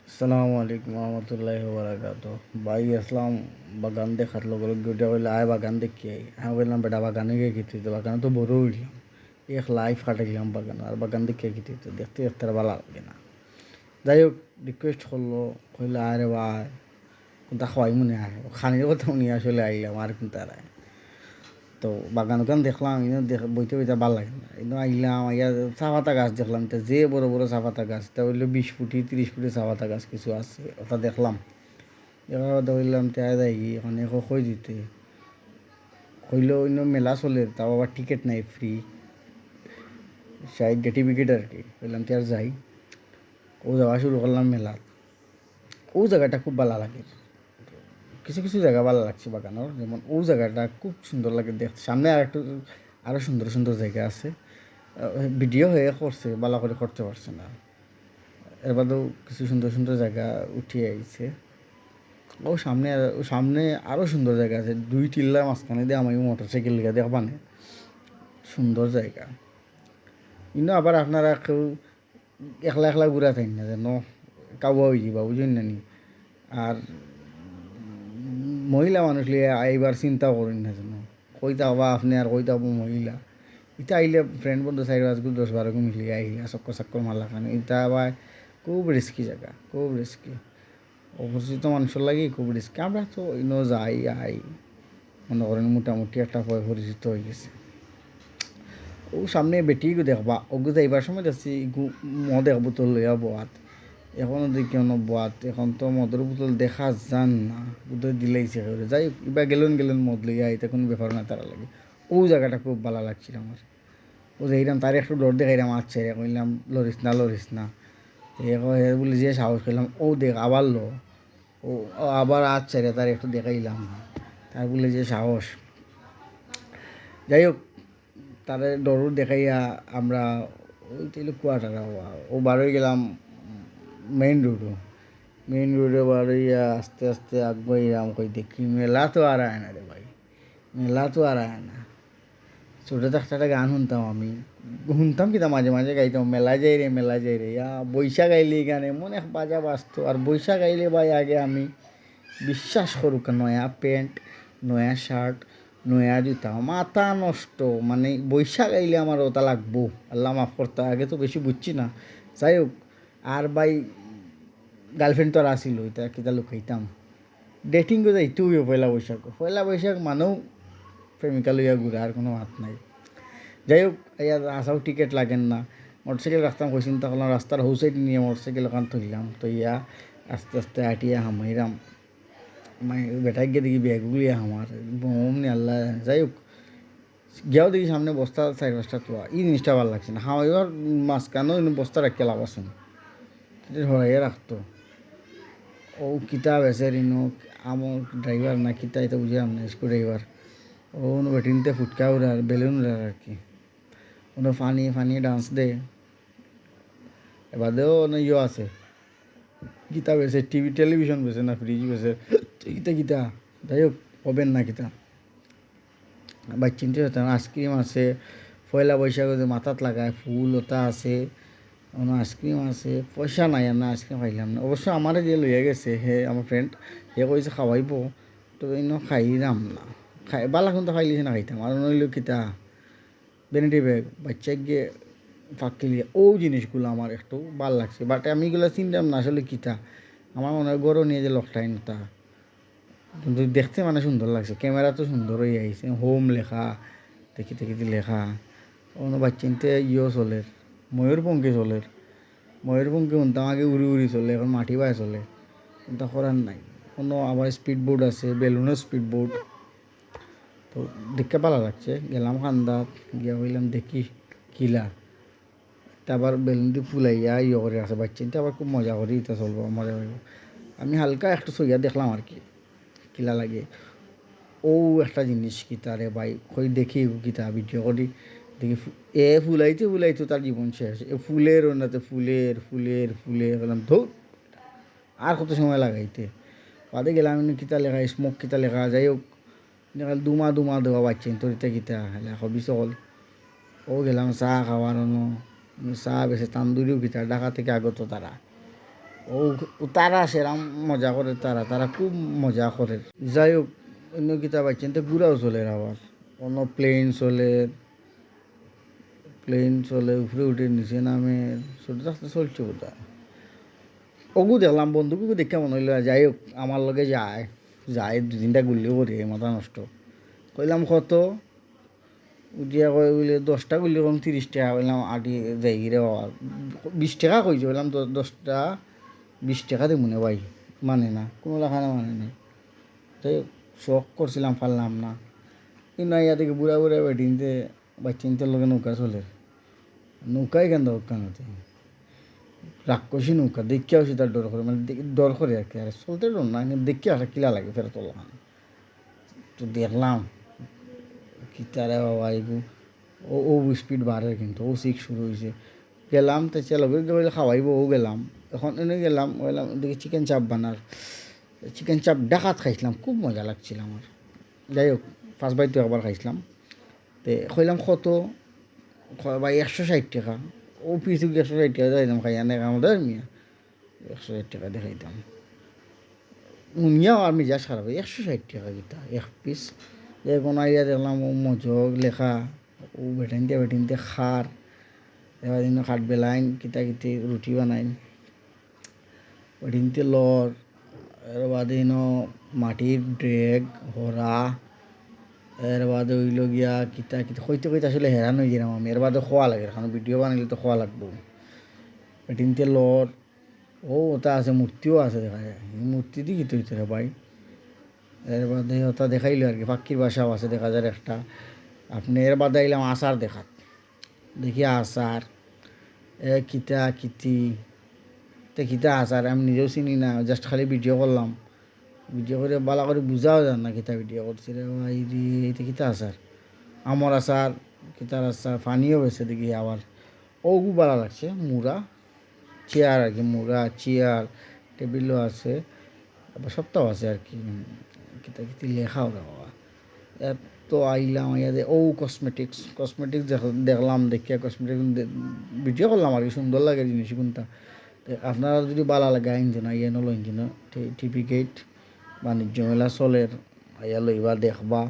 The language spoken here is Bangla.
আসসালামু আলাইকুম রহমতুল্লাহি বারাকাতুহু। ভাই আসলাম বাগান দেখার লগে লগে ওইটা কইলে আয় বাগান দেখি আই। আমি বললাম বেটা বাগানে গিয়ে কি তুই বাগানে তো বড় হইলাম, এক লাইফ কাটাইলাম বাগান, আর বাগান দেখে কি তুই দেখতে দেখতে আর ভালো লাগে না। যাই হোক, রিকোয়েস্ট করলো, কইলে আরে ভাই কোনটা খাওয়াই মনে হয় খানির কথা নিয়ে আসলে আইলাম আর কোনটা আর তো বাগান ওখান দেখলাম বইতে বইতে ভালো লাগে না, কিন্তু আইলাম আইয়া চা পাতা গাছ দেখলাম, তো যে বড় বড় চা পাতা গাছ তা হইলো 20 ফুটি 30 ফুটি চা পাতা গাছ কিছু আছে, ওটা দেখলাম। এবার ধরলাম তাই যাই ওখানে কই দিতে কইলো অন্য মেলা চলে, তাও আবার টিকিট নাই, ফ্রি 60 টিকিট আর কি। বললাম তার যাই, ও যাওয়া শুরু করলাম মেলাত। ও জায়গাটা খুব ভালো লাগে, কিছু কিছু জায়গা ভালো লাগছে বাগানোর, যেমন ও জায়গাটা খুব সুন্দর লাগে দেখতে। সামনে আর একটু আরও সুন্দর সুন্দর জায়গা আছে, ভিডিও হয়ে করছে, ভালো করে করতে পারছে না। এর বাদেও কিছু সুন্দর সুন্দর জায়গা উঠিয়ে আইছে। ও সামনে আরও সুন্দর জায়গা আছে, 2 টিল্লার মাঝখানে দিয়ে আমি মোটর সাইকেল লিখা দেখবানে সুন্দর জায়গা। কিন্তু আবার আপনারা কেউ একলা একলা ঘুরা থাকেন না যেন কাউয়া হয়ে যাবা, বুঝলেন না নি। আর মহিলা মানুষ লিয়ে আইবার চিন্তা করেন না যেন, কইতা হবা আপনি আর কইতা হবো মহিলা। ইটা আইলে ফ্রেন্ড বন্ধু 4-5 10-12 মিলিয়ে আইলা চক্কর চাক্কর মারলা খানে, ইটা আবার খুব রিস্কি জায়গা, খুব রিস্কি। অপরিচিত মানুষের লাগে খুব রিস্কি। আমরা তো ইনো যাই আই, মনে করেন মোটামুটি একটা পরিচিত হয়ে গেছে। ও সামনে বেটিকে দেখবা, ওগু যাইবার সময় দেখছি মদের বোতল লইয়া বোয়াত, এখনও দেখি কেন বোয়াত, এখন তো মদের বোতল দেখা যান না, বোধহয় দিলাইছে করে। যাই হোক, এবার গেলেন মদ লইয়া, এটা কোনো ব্যাপার না তারা লাগে। ও জায়গাটা খুব ভালো লাগছিল আমার। ও যাইলাম তার একটু ডর দেখাইলাম, আচ্ছা রে কইলাম লরিস না। এ বলে যে সাহস করলাম, ও দেখ আবার ও আবার আচ্ছা রে তার একটু দেখাইলাম, তার বলে যে সাহস। যাই হোক, তারে ডরও দেখাইয়া আমরা ওই তাইলে কোয়ার্টার ও বারোই গেলাম মেইন রোডে বারোইয়া আস্তে আস্তে আগবাইলাম, কই দেখি মেলা তো আর আয় না রে ভাই, মেলা তো আর আয় না। ছোটো থাকতে একটা গান শুনতাম আমি, শুনতাম কিনা মাঝে মাঝে গাইতাম, মেলা যাই রে বৈশাখ আইলে গান এমন এক বাজা বাজতো। আর বৈশাখ আইলে ভাই আগে আমি বিশ্বাস করুক, নয়া প্যান্ট, নয়া শার্ট, নয়া জুতা, মাথা নষ্ট, মানে বৈশাখ আইলে আমার ওটা লাগবো। আল্লাহ মাফ করতে, আগে তো বেশি বুঝছি না। যাই হোক, আর ভাই গার্লফ্রেন্ড তো আর আসিল, এটা কিতা লুকাইতাম। ডেটিং করে যাইতে হইব পয়লা বৈশাখ মানেও প্রেমিকা লইয়া ঘুরা, আর কোনো মাত নাই। যাই হোক, ইয়ার আসাও টিকিট লাগেন না। মোটরসাইকেল রাখতাম, কই চিন্তা করলাম রাস্তার হৌ সাইড নিয়ে মোটরসাইকেল ওখান থইলাম, তো ইয়া আস্তে আস্তে আটিয়া হামাইরাম, মানে বেটাই গিয়ে দেখি ব্যাগগুলি আমার অমনি আল্লাহ। যাই হোক, গিয়াও দেখি সামনে বস্তা 4-5টা তোয়া, এই জিনিসটা ভালো লাগছে না। এবার মাঝখানেও বস্তা রাখিয়ে লাভ আছে না, হরাইয়া রাখতো। ও কিতা বেচের ইনো আমার ড্রাইভার না কিতা, এটা বুঝলাম না, স্ক্রু ড্রাইভার। ও বেটিনতে ফুটকা উড়ার, বেলুন উড়ার আর কি। ওনো ফানি ডান্স দে। এবাদেও ইয়ে আছে, কিতা বেছে টেলিভিশন বেছে না ফ্রিজ বেছে, কিতা কিতা। যাই হোক, হবেন না কিতা চিনতে হতো। আইসক্রিম আছে, পয়লা বৈশাখ মাথাত লাগায় ফুল ওটা আছে, অন্য আইসক্রিম আছে। পয়সা নাই আর না, আইসক্রিম খাইলাম না। অবশ্য আমারে যে লইয়া গেছে হে আমার ফ্রেন্ড, হে কইছে খাওয়াইব, তো ইনো খাইলাম না। বালা কিন্তু খাইলিছে না খাইতাম। আর নইল কিতা ভ্যানিটি ব্যাগ বাচ্চা গিয়ে ফাঁকি লিয়ে, ও জিনিসগুলো আমার একটু ভাল লাগছে, বাট আমি এগুলো চিনতাম না আসলে কিতা। আমার মনে হয় গরু নিয়ে যে লকটাইন তা, কিন্তু দেখতে মানে সুন্দর লাগছে, ক্যামেরা তো সুন্দর হয়ে আইছে, হোম লেখা, দেখি লেখা। অন্য বাচ্চিনতে চলের, ময়ূরপঙ্খী শুনতাম আগে, উড়ি চলে, এখন মাটি বায় চলে, কিন্তু করার নাই। কোনো আবার স্পিড বোট আছে, বেলুনের স্পিড বোট, তো দেখতে ভালো লাগছে। গেলাম খান্দাত গিয়া হইলাম দেখি কিলা, আবার বেলুন দিয়ে ফুলাইয়া করে আছে বাচ্চিনতে, আবার খুব মজা করি, এটা চলবো মজা হইব। আমি হালকা একটু সইয়া দেখলাম আর কি কিলা লাগে। ও একটা জিনিস কিতা রে ভাই, কই দেখি কিতা ভিডিও করি, দেখি ফুলাইতে তার জীবন শেষ। এ ফুলের ওনাতে ফুলের বললাম ধৌ, আর কত সময় লাগাইতে। বাদে গেলাম কিতা লেখা, স্মোক কিতা লেখা। যাই হোক, দেখাল দুমা দেওয়া পাচ্ছেন তোরিতে কিতা লেখা বিচল। ও গেলাম চা খাওয়ার, চা বেছে তান্দুরিও কিতা ঢাকা থেকে আগত তারা। ও ও তারা সেরাম মজা করে, তারা তারা খুব মজা করে। যাই হোক, অন্য কিতাব আছেন তো ঘুরাও চলে আবার, অন্য প্লেন চলে উপরে উঠে নিচে নামে, ছোটো থাকতে চলছে বোধ। ওগু দেখলাম বন্ধুকে দেখে মনে হইলো যাই হোক আমার লগে যায় যায় 2-3টা গুলিও করি মাথা নষ্ট। কইলাম কত, উঠিয়া কয় বলে 10টা গুলি কম 30 টাকা। বললাম আটি যাই রে বাবা, 20 টাকা কইছে। বললাম 10টা 20 টাকা দেবো না ভাই, মানে না কোনো লেখানা মানে না। তাই শখ করছিলাম, পারলাম না। কিন্তু ইয়া থেকে বুড়া বুড়া বেটিনতে বাচ্চিনতে লগে নৌকা চলে, নৌকায় কেন দোকানতে রাক্ষসী নৌকা দেখে আসি, তার ডর করে, মানে ডর করে আর কি, আর চলতে ডর না, দেখে আসা কিলা লাগে ফেরত তোলা। তো দেখলাম কি তারা বাবা এগু, ও স্পিড বাড়ে, কিন্তু ও সিক্স শুরু হয়েছে। গেলাম তো চালকের বলে খাওয়াইব, ও গেলাম। এখন এনে গেলাম দেখি চিকেন চাপ বানার, চিকেন চাপ ডাকাত খাইছিলাম, খুব মজা লাগছিল আমার। যাই হোক, ফার্স্ট বাইট তো একবার খাইছিলাম। তো কইলাম কত, ভাই 160 টাকা। ও পিছু 160 টাকা দেখাইতাম, খাই আনে আমাদের মিয়া 160 টাকা দেখাইতাম। উনিয়াও আর মিজাজ খারাপ, 160 টাকা কিতা এক পিস। এখন আইয়া দেখলাম ও মজক লেখা, ও বেটিনতে খার, এবার দিন খাট বেলাইন কিতা কিতি রুটি বানাইন, বেটিনতে লর, এর বাদে মাটির ড্রেগ হরা, এর বাদে হইল গিয়া কিতা কিতা কইতে কইতে আসলে হেরান হয়ে গেলাম আমি। এর বাদে খোয়া লাগে, কারণ ভিডিও বানাইলে তো খোয়া লাগবো। বেটিনতে লর, ও ওটা আছে, মূর্তিও আছে দেখা যায়, মূর্তি দিয়ে কিতে হইতে রে ভাই। এর বাদে ওটা দেখাইলো আর কি, পাখির বাসাও আছে দেখা যায় একটা। আপনি এর বাদে আইলাম আচার দেখাত, দেখি আচার কিতা কিতি, তো কিতা আচার আমি নিজেও চিনি না, জাস্ট খালি ভিডিও করলাম। ভিডিও করে ভালো করে বুঝাও যান না কিতা ভিডিও করছি রে ভাই রে, এটা কিতা আচার, আমর আচার, কিতার আচার, পানিও বেছে দেখি আবার। ওগু ভালো লাগছে, মুড়া চেয়ার আর কি, মুড়া চেয়ার টেবিলও আছে, আবার সপ্তাহ আছে আর কি, কিতা কিতি লেখাও রে বাবা। তো আইলাম আইয়া ও কসমেটিক্স দেখলাম, দেখিয়া কসমেটিক্স ভিডিও করলাম আর কি, সুন্দর লাগে জিনিস কোনটা। আপনারা যদি ভালো লাগে আইনছেন আইয়া নলো আইনছেন, টিপি গেট বাণিজ্য মেলা চলের, আইয়া লইবা দেখবা।